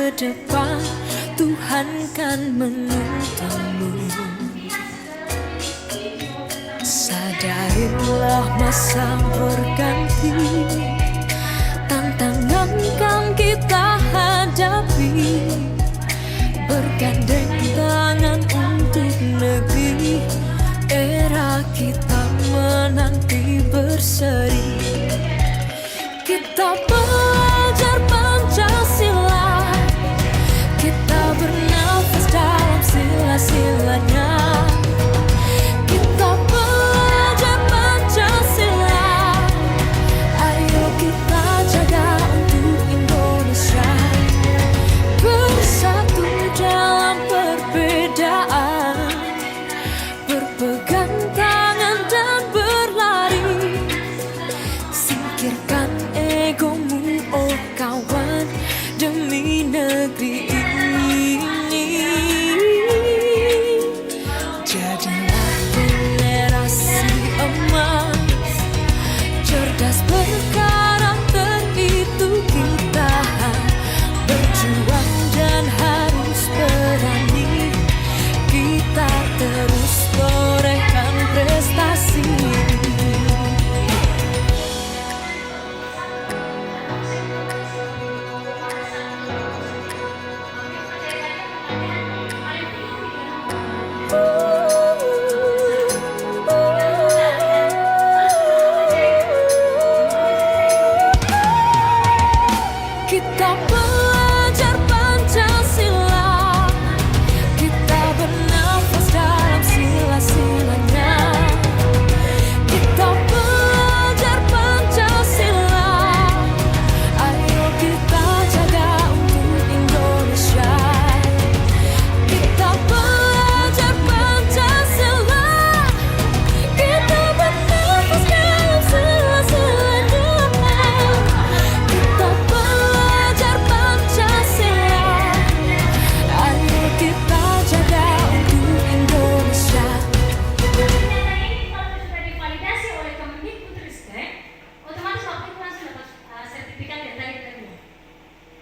ke depan, Tuhan kan menuntunmu. Sadarilah masa berganti, tantangan kan kita hadapi, bergandeng tangan untuk negeri, era kita menanti berseri. Kita belajar Pancasila, kita bernafas dalam sila-silanya. Kita belajar Pancasila, ayo kita jaga untuk Indonesia. Bersatu dalam perbedaan, berpegang tangan dan berlari. Singkirkan egomu, oh kawan, demi negeri ini. Jadilah generasi emas, cerdas berkarakter, itu kita. Berjuang dan harus berani, kita terus torehkan prestasi. Kita belajar Pancasila, kita bernafas dalam sila-silanya. Kita belajar Pancasila, ayo kita jaga untuk Indonesia. Kita belajar Pancasila, kita bernafas dalam sila-silanya. Kita belajar Pancasila, ayo kita jaga untuk Indonesia. Kalau sudah divalidasi oleh Kemendikbudristek, otomatis waktu itu langsung dapat sertifikat yang tadi kita bilang.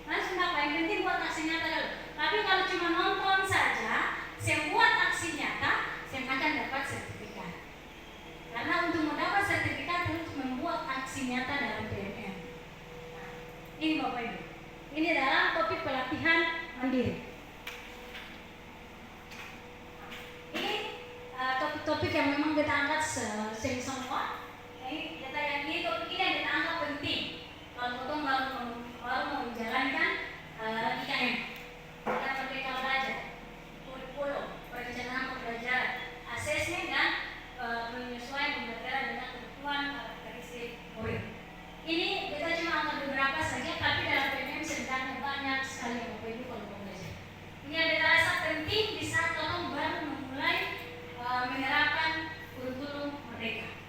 Langsung dapat, yang penting buat aksi nyata dulu. Tapi kalau cuma nonton saja, saya buat aksi nyata, saya akan dapat sertifikat. Karena untuk mendapat sertifikat harus membuat aksi nyata dalam PNM. Ini Bapak Ibu, ini dalam topik pelatihan mandiri. Ini topik-topik yang memang kita angkat sering semua. Ini data yang ini topik ini yang kita anggap penting kalau kita baru mau menjalankan IKM. Kita merdeka belajar, kurikulum, perencanaan pembelajaran, asesmen dan penyesuaian pembelajaran dengan kebutuhan karakteristik murid. Ini kita cuma angkat beberapa saja, tapi dalam PNM sebenarnya banyak sekali yang Bapak Ibu kalau mau belajar. Ini ada rasa penting di saat orang baru memulai menerapkan kurikulum merdeka.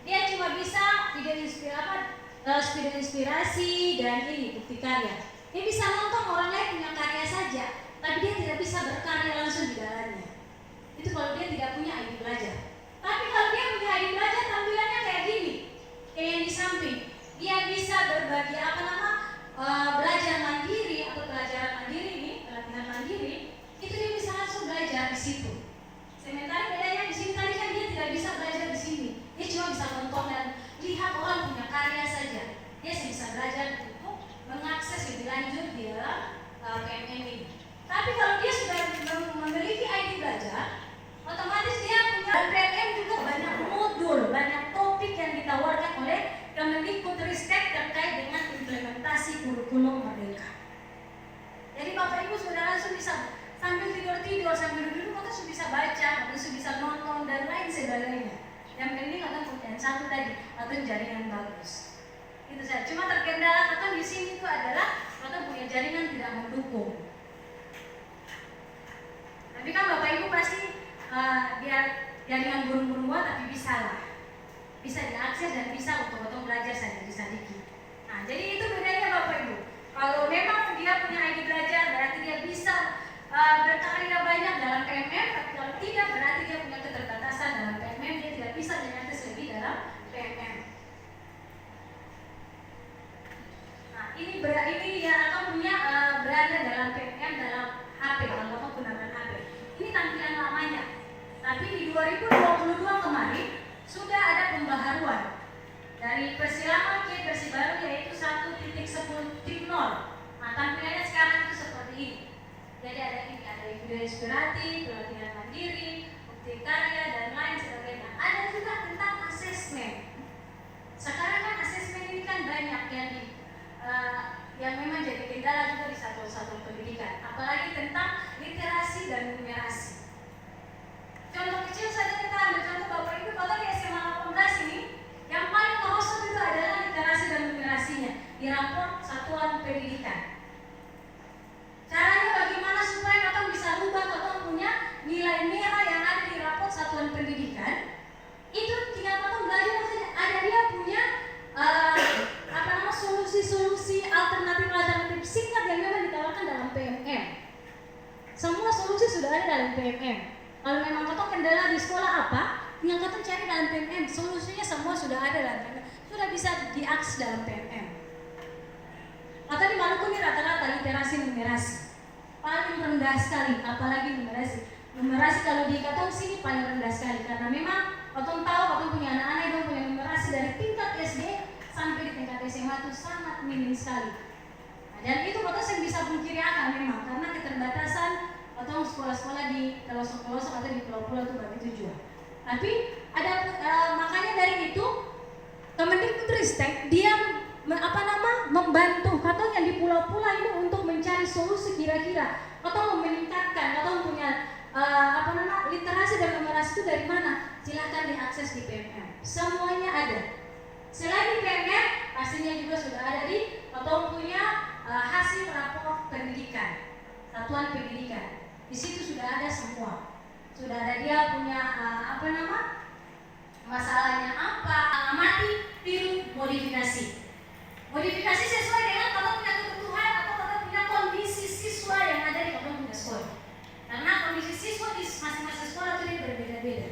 Dia cuma bisa video inspirasi dan ini bukti karya. Dia bisa nonton orang lain punya karya saja, tapi dia tidak bisa berkarya langsung di dalamnya. Itu kalau dia tidak punya ID belajar. Tapi kalau dia punya ID belajar, tampilannya kayak gini, kayak yang di samping. Dia bisa berbagi belajar mandiri atau pelajaran mandiri ini, pelatihan mandiri. Itu dia bisa langsung belajar di situ. Sementara bedanya di sini tadi kan dia tidak bisa belajar di sini. Dia cuma bisa nonton dan lihat orang punya karya saja. Dia bisa belajar untuk mengakses lebih lanjut di dalam PMM ini. Tapi kalau dia sudah memiliki ID belajar, otomatis dia punya. Dan PMM juga banyak modul, banyak topik yang ditawarkan oleh Kemendikbudristek terkait dengan implementasi kurikulum Merdeka. Jadi Bapak Ibu sudah langsung bisa sambil tidur, sambil duduk, atau bisa baca, atau bisa nonton dan lain sebagainya. Yang penting atau punya satu tadi, atau jaringan bagus. Itu saja. Cuma terkendala atau di sini itu adalah atau punya jaringan tidak mendukung. Tapi kan Bapak Ibu pasti biar jaringan burung-burung buat tapi bisa lah. Bisa diakses dan bisa untuk belajar saja bisa dikit. Nah, jadi itu bedanya Bapak Ibu. Kalau memang dia punya ID belajar berarti dia bisa berkarya banyak dalam PMM, tapi kalau tidak berarti dia punya keterbatasan dalam PMM, dia tidak bisa mengakses lebih dalam PMM. Nah, ini ya akan punya berada dalam PMM dalam HP kalau Bapak gunakan HP. Ini tampilan lamanya. Tapi di 2022 kemarin sudah ada pembaharuan dari versi lama ke versi baru yaitu 1.10.0. Nah, tampilannya sekarang itu seperti ini. Jadi ada video inspiratif, pelatihan mandiri, bukti karya dan lain sebagainya. Ada juga tentang asesmen. Sekarang kan asesmen ini kan banyak yang memang jadi kendala juga di satu pendidikan. Apalagi tentang literasi dan numerasi. Contoh kecil saja kita ambil contoh Bapak Ibu kalau di SMA 18 ini yang paling merosot itu adalah literasi dan numerasinya di rapor satuan pendidikan. Caranya bagaimana supaya Kakak bisa rubah Kakak punya nilai merah yang ada di rapor satuan pendidikan? Itu tinggal Kakak belajar saja. Ada dia punya solusi-solusi alternatif singkat yang memang ditawarkan dalam PMM. Semua solusi sudah ada dalam PMM. Kalau memang Kakak kendala di sekolah apa, tinggal Kakak cari dalam PMM. Solusinya semua sudah ada dalam PMM. Sudah bisa diakses dalam PMM. Atau di Maluku ini rata-rata literasi numerasi paling rendah sekali, apalagi numerasi. Numerasi kalau di Katong sini paling rendah sekali karena memang Katong tahu Katong punya anak-anak yang punya numerasi dari tingkat SD sampai di tingkat SMA itu sangat minim sekali. Nah, dan itu Katong yang bisa pungkiri akan memang karena keterbatasan Katong sekolah-sekolah di pelosok-pelosok atau di pulau-pulau itu begitu juga. Tapi ada makanya dari itu Kemendikbudristek dia membantu Katong yang di pulau-pulau ini untuk mencari solusi kira-kira atau meningkatkan atau punya literasi dan numerasi itu dari mana? Silahkan diakses di PMM. Semuanya ada. Selain di PMM, pastinya juga sudah ada di atau punya hasil rapor pendidikan, satuan pendidikan. Di situ sudah ada semua. Sudah ada dia punya masalahnya apa, amati, tiru, modifikasi. Modifikasi sesuai dengan Kakak punya kebutuhan atau Kakak punya kondisi siswa yang ada di Kakak punya sekolah. Karena kondisi siswa di masing-masing sekolah itu berbeda-beda.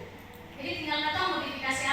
Jadi tinggal Kakak modifikasi